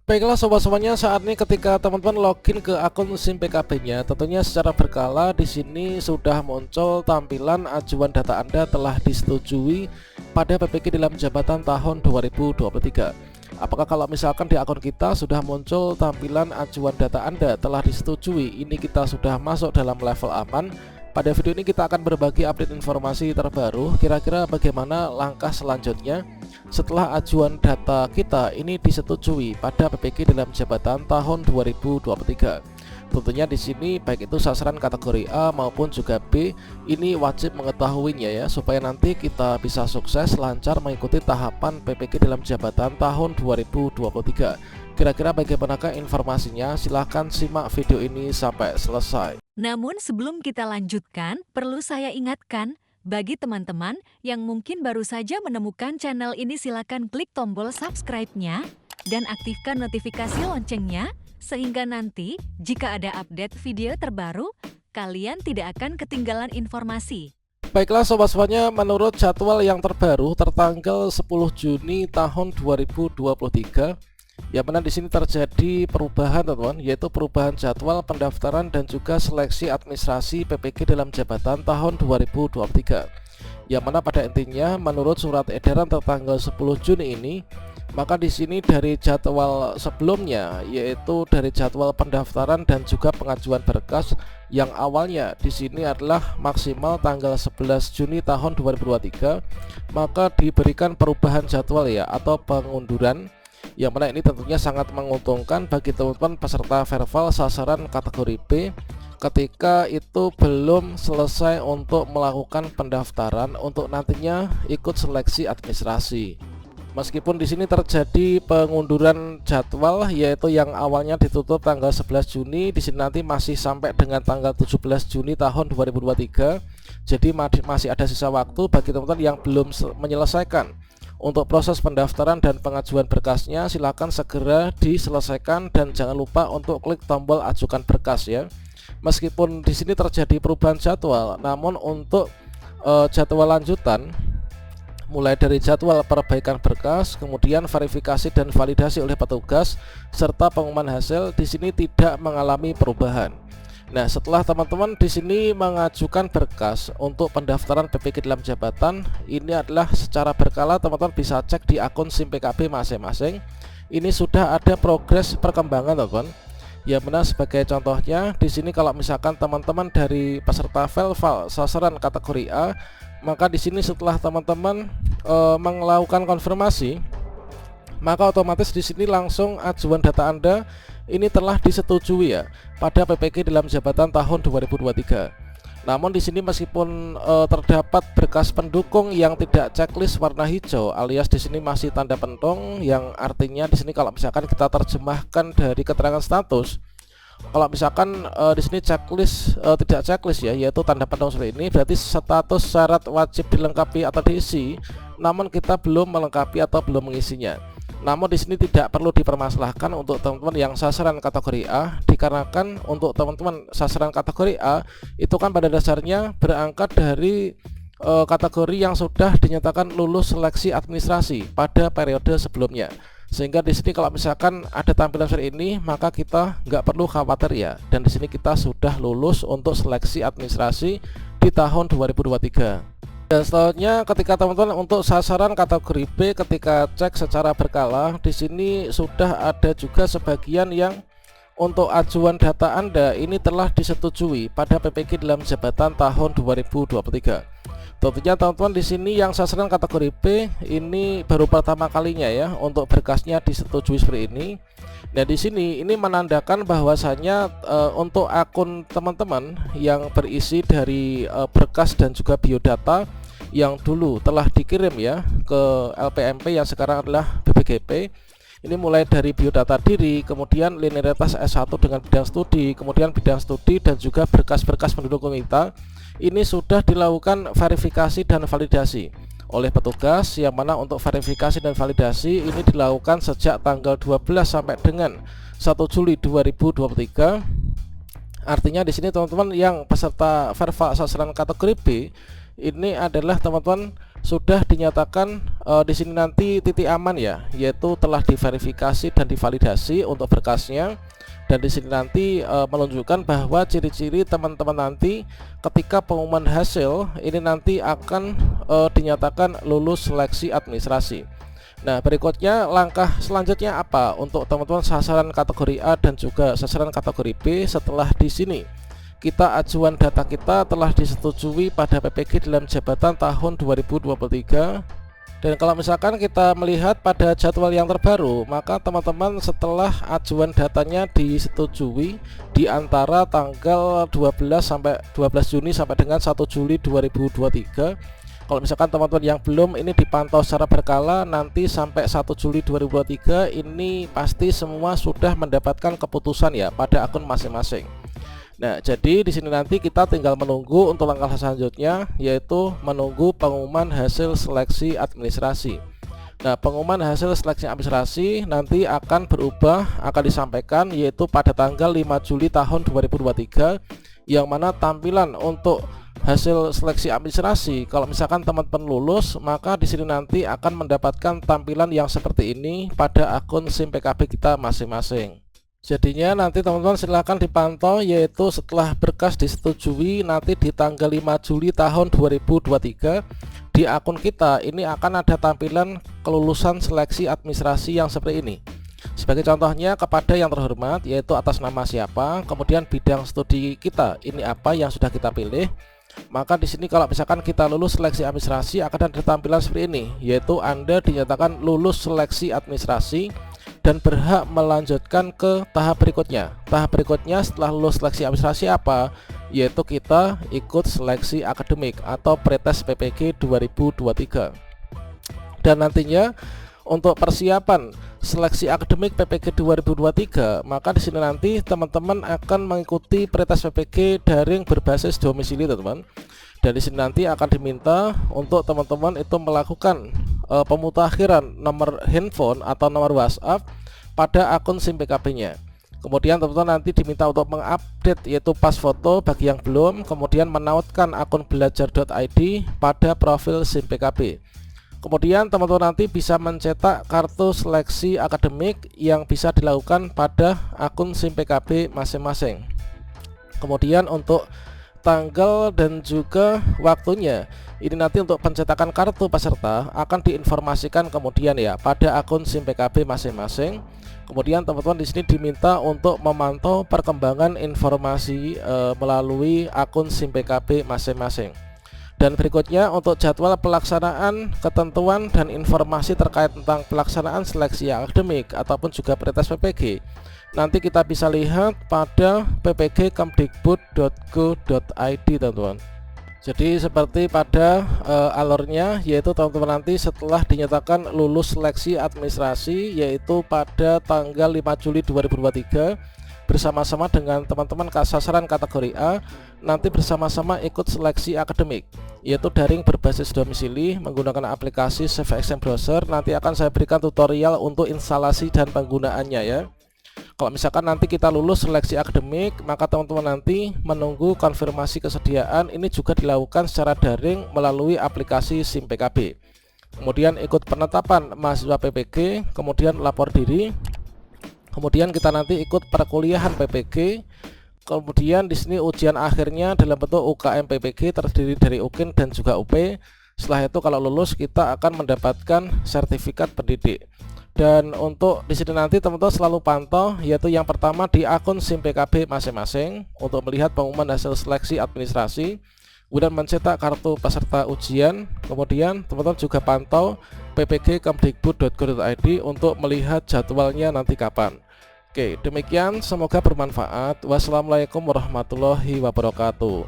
Baiklah sobat semuanya, saat ini ketika teman-teman login ke akun SIM PKB-nya, tentunya secara berkala di sini sudah muncul tampilan ajuan data Anda telah disetujui pada PPK dalam jabatan tahun 2023. Apakah kalau misalkan di akun kita sudah muncul tampilan ajuan data Anda telah disetujui, ini kita sudah masuk dalam level aman. Pada video ini kita akan berbagi update informasi terbaru, kira-kira bagaimana langkah selanjutnya setelah ajuan data kita ini disetujui pada PPK dalam jabatan tahun 2023. Tentunya di sini baik itu sasaran kategori A maupun juga B ini wajib mengetahuinya ya, supaya nanti kita bisa sukses lancar mengikuti tahapan PPK dalam jabatan tahun 2023. Kira-kira bagaimanakah informasinya? Silahkan simak video ini sampai selesai. Namun sebelum kita lanjutkan, perlu saya ingatkan, bagi teman-teman yang mungkin baru saja menemukan channel ini, silakan klik tombol subscribe-nya dan aktifkan notifikasi loncengnya, sehingga nanti jika ada update video terbaru, kalian tidak akan ketinggalan informasi. Baiklah sobat semuanya, menurut jadwal yang terbaru tertanggal 10 Juni tahun 2023, yang mana di sini terjadi perubahan teman-teman, yaitu perubahan jadwal pendaftaran dan juga seleksi administrasi PPK dalam jabatan tahun 2023. Yang mana pada intinya menurut surat edaran tertanggal 10 Juni ini, maka di sini dari jadwal sebelumnya, yaitu dari jadwal pendaftaran dan juga pengajuan berkas yang awalnya di sini adalah maksimal tanggal 11 Juni tahun 2023, maka diberikan perubahan jadwal ya, atau pengunduran, yang mana ini tentunya sangat menguntungkan bagi teman-teman peserta verval sasaran kategori B ketika itu belum selesai untuk melakukan pendaftaran untuk nantinya ikut seleksi administrasi. Meskipun di sini terjadi pengunduran jadwal, yaitu yang awalnya ditutup tanggal 11 Juni, di sini nanti masih sampai dengan tanggal 17 Juni tahun 2023. Jadi masih ada sisa waktu bagi teman-teman yang belum menyelesaikan untuk proses pendaftaran dan pengajuan berkasnya. Silakan segera diselesaikan dan jangan lupa untuk klik tombol ajukan berkas ya. Meskipun di sini terjadi perubahan jadwal, namun untuk jadwal lanjutan mulai dari jadwal perbaikan berkas, kemudian verifikasi dan validasi oleh petugas serta pengumuman hasil di sini tidak mengalami perubahan. Nah, setelah teman-teman di sini mengajukan berkas untuk pendaftaran PPK dalam jabatan, ini adalah secara berkala teman-teman bisa cek di akun SIM PKB masing-masing. Ini sudah ada progres perkembangan teman-teman. Ya benar, sebagai contohnya di sini kalau misalkan teman-teman dari peserta verval sasaran kategori A, maka di sini setelah teman-teman melakukan konfirmasi, maka otomatis di sini langsung ajuan data Anda ini telah disetujui ya pada PPK dalam jabatan tahun 2023. Namun di sini meskipun terdapat berkas pendukung yang tidak checklist warna hijau, alias di sini masih tanda pentung, yang artinya di sini kalau misalkan kita terjemahkan dari keterangan status, kalau misalkan di sini checklist tidak checklist ya, yaitu tanda pentung seperti ini, berarti status syarat wajib dilengkapi atau diisi, namun kita belum melengkapi atau belum mengisinya. Namun di sini tidak perlu dipermasalahkan untuk teman-teman yang sasaran kategori A, dikarenakan untuk teman-teman sasaran kategori A itu kan pada dasarnya berangkat dari kategori yang sudah dinyatakan lulus seleksi administrasi pada periode sebelumnya. Sehingga di sini kalau misalkan ada tampilan seperti ini, maka kita nggak perlu khawatir ya. Dan di sini kita sudah lulus untuk seleksi administrasi di tahun 2023. Dan selanjutnya ketika teman-teman untuk sasaran kategori B, ketika cek secara berkala, di sini sudah ada juga sebagian yang untuk ajuan data Anda ini telah disetujui pada PPK dalam jabatan tahun 2023. Tentunya teman-teman di sini yang sasaran kategori B ini baru pertama kalinya ya untuk berkasnya disetujui seperti ini. Nah, di sini ini menandakan bahwasanya untuk akun teman-teman yang berisi dari berkas dan juga biodata yang dulu telah dikirim ya ke LPMP yang sekarang adalah BPGP. Ini mulai dari biodata diri, kemudian linearitas S1 dengan bidang studi, kemudian bidang studi dan juga berkas-berkas pendukung kita. Ini sudah dilakukan verifikasi dan validasi oleh petugas, yang mana untuk verifikasi dan validasi ini dilakukan sejak tanggal 12 sampai dengan 1 Juli 2023. Artinya di sini teman-teman yang peserta verval sasaran kategori B ini adalah teman-teman sudah dinyatakan di sini nanti titik aman ya, yaitu telah diverifikasi dan divalidasi untuk berkasnya. Dan di sini nanti menunjukkan bahwa ciri-ciri teman-teman nanti ketika pengumuman hasil ini nanti akan dinyatakan lulus seleksi administrasi. Nah, berikutnya langkah selanjutnya apa untuk teman-teman sasaran kategori A dan juga sasaran kategori B. Setelah di sini kita ajuan data kita telah disetujui pada PPG dalam jabatan tahun 2023. Dan kalau misalkan kita melihat pada jadwal yang terbaru, maka teman-teman setelah ajuan datanya disetujui di antara tanggal 12 Juni sampai dengan 1 Juli 2023. Kalau misalkan teman-teman yang belum ini dipantau secara berkala, nanti sampai 1 Juli 2023 ini pasti semua sudah mendapatkan keputusan ya pada akun masing-masing. Nah, jadi di sini nanti kita tinggal menunggu untuk langkah selanjutnya, yaitu menunggu pengumuman hasil seleksi administrasi. Nah, pengumuman hasil seleksi administrasi nanti akan berubah, akan disampaikan yaitu pada tanggal 5 Juli tahun 2023, yang mana tampilan untuk hasil seleksi administrasi kalau misalkan teman-teman lulus, maka di sini nanti akan mendapatkan tampilan yang seperti ini pada akun SIM PKB kita masing-masing. Jadinya nanti teman-teman silahkan dipantau, yaitu setelah berkas disetujui nanti di tanggal 5 Juli tahun 2023 di akun kita ini akan ada tampilan kelulusan seleksi administrasi yang seperti ini. Sebagai contohnya kepada yang terhormat, yaitu atas nama siapa, kemudian bidang studi kita ini apa yang sudah kita pilih. Maka di sini kalau misalkan kita lulus seleksi administrasi akan ada tampilan seperti ini, yaitu Anda dinyatakan lulus seleksi administrasi dan berhak melanjutkan ke tahap berikutnya. Tahap berikutnya setelah lulus seleksi administrasi apa? Yaitu kita ikut seleksi akademik atau pretest PPG 2023. Dan nantinya untuk persiapan seleksi akademik PPG 2023, maka di sini nanti teman-teman akan mengikuti pretest PPG daring berbasis domisili, teman-teman. Dan di sini nanti akan diminta untuk teman-teman itu melakukan pemutakhiran nomor handphone atau nomor WhatsApp pada akun SIM PKB-nya. Kemudian teman-teman nanti diminta untuk mengupdate yaitu pas foto bagi yang belum, kemudian menautkan akun belajar.id pada profil SIM PKB. Kemudian teman-teman nanti bisa mencetak kartu seleksi akademik yang bisa dilakukan pada akun SIM PKB masing-masing. Kemudian untuk tanggal dan juga waktunya ini nanti untuk pencetakan kartu peserta akan diinformasikan kemudian ya pada akun SIM PKB masing-masing. Kemudian teman-teman di sini diminta untuk memantau perkembangan informasi melalui akun SIM PKB masing-masing. Dan berikutnya untuk jadwal pelaksanaan, ketentuan dan informasi terkait tentang pelaksanaan seleksi akademik ataupun juga pretest PPG nanti kita bisa lihat pada ppg.kemdikbud.go.id, teman-teman. Jadi seperti pada alurnya, yaitu teman-teman nanti setelah dinyatakan lulus seleksi administrasi yaitu pada tanggal 5 Juli 2023 bersama-sama dengan teman-teman sasaran kategori A nanti bersama-sama ikut seleksi akademik yaitu daring berbasis domisili menggunakan aplikasi SafeXM Browser. Nanti akan saya berikan tutorial untuk instalasi dan penggunaannya ya. Kalau misalkan nanti kita lulus seleksi akademik, maka teman-teman nanti menunggu konfirmasi kesediaan ini juga dilakukan secara daring melalui aplikasi SIM PKB. Kemudian ikut penetapan mahasiswa PPG, kemudian lapor diri. Kemudian kita nanti ikut perkuliahan PPG. Kemudian di sini ujian akhirnya dalam bentuk UKM PPG terdiri dari UKIN dan juga UP. Setelah itu kalau lulus kita akan mendapatkan sertifikat pendidik. Dan untuk di sini nanti teman-teman selalu pantau yaitu yang pertama di akun SIM PKB masing-masing untuk melihat pengumuman hasil seleksi administrasi, kemudian mencetak kartu peserta ujian. Kemudian teman-teman juga pantau ppg.kemdikbud.go.id untuk melihat jadwalnya nanti kapan. Oke, demikian semoga bermanfaat. Wassalamualaikum warahmatullahi wabarakatuh.